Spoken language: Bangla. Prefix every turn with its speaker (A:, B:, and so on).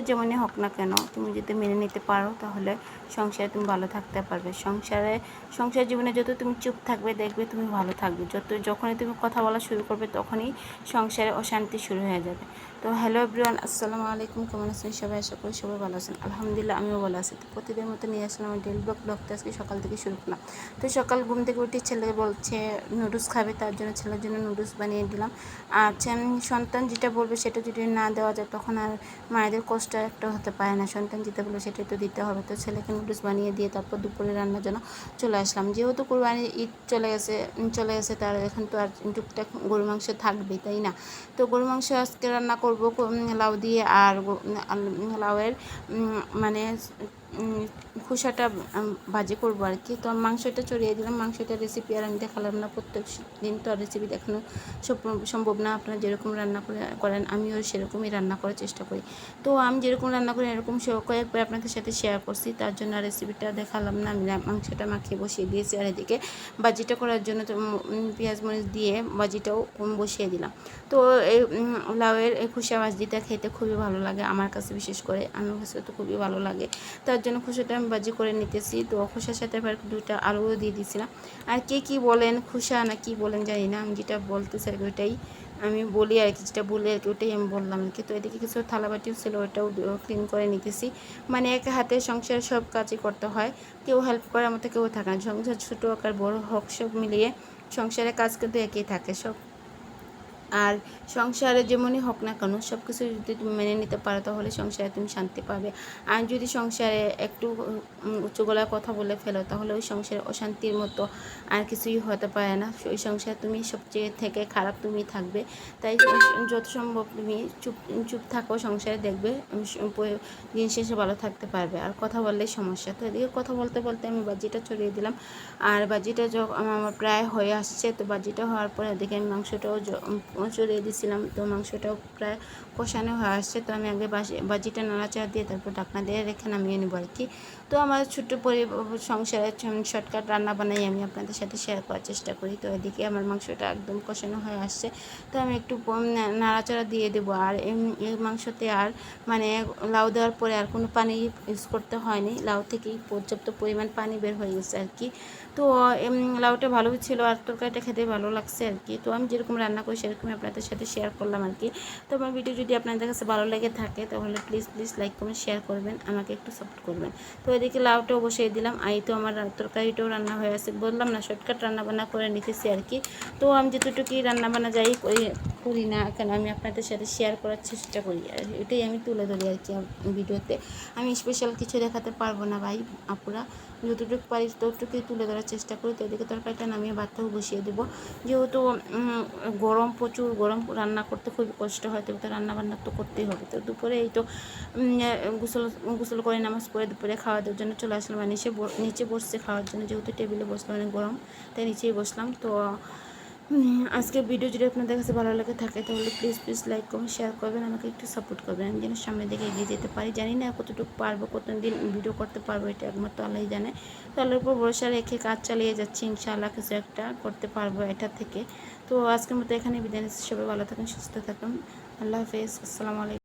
A: যেমনই হোক না কেন তুমি যদি মেনে নিতে পারো তাহলে সংসারে তুমি ভালো থাকতে পারবে। সংসার জীবনে যত তুমি চুপ থাকবে দেখবে তুমি ভালো থাকবে, যখনই তুমি কথা বলা শুরু করবে তখনই সংসারে অশান্তি শুরু হয়ে যাবে। তো হ্যালো এভরিওয়ান, আসসালামু আলাইকুম। কেমন আছেন সবাই? আশা করি সবাই ভালো আছেন। আলহামদুলিল্লাহ আমিও ভালো আছি। তো প্রতিদিনের মতো নিয়ে আসলাম আমার ডেইলি ব্লগটা আজকে সকাল থেকে শুরু করলাম। তো সকাল ঘুম থেকে উঠে ছেলে বলছে নুডলস খাবে, তার জন্য ছেলের জন্য নুডলস বানিয়ে দিলাম। আর সন্তান যেটা বলবে সেটা যদি না দেওয়া যায় তখন আর মায়েদের কষ্ট একটা হতে পারে না। সন্তান যেটা বলবে সেটাই তো দিতে হবে। তো ছেলেকে নুডলস বানিয়ে দিয়ে তারপর দুপুরে রান্নার জন্য চলে আসলাম। যেহেতু কোরবানির ঈদ চলে গেছে তার এখন তো আর টুকটাক গরু মাংস থাকবেই, তাই না? তো গরু মাংস আজকে রান্না করব লাউ দিয়ে, আর লাউয়ের মানে খোসাটা ভাজি করবো আর কি। তো মাংসটা চড়িয়ে দিলাম। মাংসটা রেসিপি আর আমি দেখালাম না, প্রত্যেক দিন তো আর রেসিপি দেখানো সম্ভব না। আপনারা যেরকম রান্না করেন আমিও সেরকমই রান্না করার চেষ্টা করি। তো আমি যেরকম রান্না করি এরকম কয়েকবার আপনাদের সাথে শেয়ার করছি, তার জন্য রেসিপিটা দেখালাম না। আমি মাংসটা মাখিয়ে বসিয়ে দিয়েছি, আর এদিকে ভাজিটা করার জন্য তো পেঁয়াজ মরিচ দিয়ে ভাজিটাও বসিয়ে দিলাম। তো এই লাউয়ের এই খোসা ভাজিটা খেতে খুবই ভালো লাগে আমার কাছে, বিশেষ করে আমার কাছে তো খুবই ভালো লাগে। তার জন্য খোসাটা আমি ভাজি করে নিতেছি। তো খোসার সাথে আবার 2টা আলুও দিয়ে দিয়েছিলাম। আর কে কী বলেন, খোসা না কি বলেন জানি না, আমি যেটা বলতে চাই ওইটাই আমি বলি আর কি, যেটা বলি আর কি ওটাই আমি বললাম আর কি। তো এদিকে কিছু থালাবাটিও ছিল, ওটাও ক্লিন করে নিতেছি। মানে এক হাতে সংসার সব কাজই করতে হয়, কেউ হেল্প করার মতো কেউ থাকে না। সংসার ছোটো হোক আর বড়ো হোক সব মিলিয়ে সংসারের কাজ কিন্তু একই থাকে সব। আর সংসারে যেমনই হোক না কেন সব কিছু যদি তুমি মেনে নিতে পারো তাহলে সংসারে তুমি শান্তি পাবে। আর যদি সংসারে একটু উচ্চ গলায় কথা বলে ফেলো তাহলে ওই সংসারে অশান্তির মতো আর কিছুই হতে পারে না। ওই সংসারে তুমি সবচেয়ে থেকে খারাপ তুমি থাকবে। তাই যত সম্ভব তুমি চুপ থাকো সংসারে, দেখবে দিন শেষে ভালো থাকতে পারবে। আর কথা বললেই সমস্যা। তো এদিকে কথা বলতে বলতে আমি বাজিটা ছড়িয়ে দিলাম। আর বাজিটা আমার প্রায় হয়ে আসছে। তো বাজিটা হওয়ার পরে এদিকে আমি মাংসটাও চড়িয়ে দিয়েছিলাম। তো মাংসটাও প্রায় কষানো হয়ে আসছে। তো আমি আগে বাজিটা নাড়াচাড়া দিয়ে তারপর ঢাকনা দিয়ে রেখে নামিয়ে নেব আর কি। তো আমার ছোট্ট সংসারে শর্টকাট রান্না বানাই আমি আপনাদের সাথে শেয়ার করার চেষ্টা করি। তো এদিকে আমার মাংসটা একদম কষানো হয়ে আসছে। তো আমি একটু নাড়াচাড়া দিয়ে দেবো। আর এই মাংসতে আর মানে লাউ দেওয়ার পরে আর কোনো পানি ইউজ করতে হয়নি, লাউ থেকেই পর্যাপ্ত পরিমাণ পানি বের হয়ে গেছে আর কি। তো লাউটা ভালো ছিল আর তরকারিটা খেতে ভালো লাগছে আর কি। তো আমি যেরকম রান্না করি সেরকমই আপনাদের সাথে শেয়ার করলাম আর কি। তো আমার ভিডিও যদি আপনাদের কাছে ভালো লেগে থাকে তাহলে প্লিজ লাইক কমেন্ট শেয়ার করবেন, আমাকে একটু সাপোর্ট করবেন। তো এদিকে লাউটাও বসিয়ে দিলাম। এই তো আমার তরকারিটাও রান্না হয়ে আছে। বললাম না শর্টকাট রান্নাবান্না করে নিতেছি আর কি। তো আমি যতটুকুই রান্নাবান্না যাই করি না কেন আমি আপনাদের সাথে শেয়ার করার চেষ্টা করি, আর এটাই আমি তুলে ধরি আর কি ভিডিওতে। আমি স্পেশাল কিছু দেখাতে পারবো না ভাই আপুরা, যতটুকু পারি ততটুকুই তুলে ধরার চেষ্টা করি। তো এদিকে তরকারিটা নামিয়ে ভাতটাও বসিয়ে দেবো। যেহেতু গরম, প্রচুর গরম, রান্না করতে খুবই কষ্ট হয়, তবে তো রান্নাবান্না তো করতেই হবে। তো দুপুরে এই তো গোসল করে নামাজ পড়ে দুপুরে খাওয়া দাওয়ার জন্য চলে আসলাম। আর নিচে বসছে খাওয়ার জন্য, যেহেতু টেবিলে বসলাম অনেক গরম, তাই নিচেই বসলাম। তো আজকে ভিডিও যদি আপনাদের কাছে ভালো লাগে থাকে তাহলে প্লিজ লাইক কমেন্ট শেয়ার করবেন, আমাকে একটু সাপোর্ট করবেন। আমি যেন সামনের দিকে এগিয়ে যেতে পারি। জানি না কতটুকু পারবো, কতদিন ভিডিও করতে পারবো, এটা একমাত্র আল্লাহই জানে। তো আল্লাহর উপর ভরসা রেখে কাজ চালিয়ে যাচ্ছি, ইনশাআল্লাহ কিছু একটা করতে পারবো এটা থেকে। তো আজকের মতো এখানে বিদায় নিচ্ছি। সবাই ভালো থাকুন, সুস্থ থাকুন। আল্লাহ হাফেজ, আসসালামু আলাইকুম।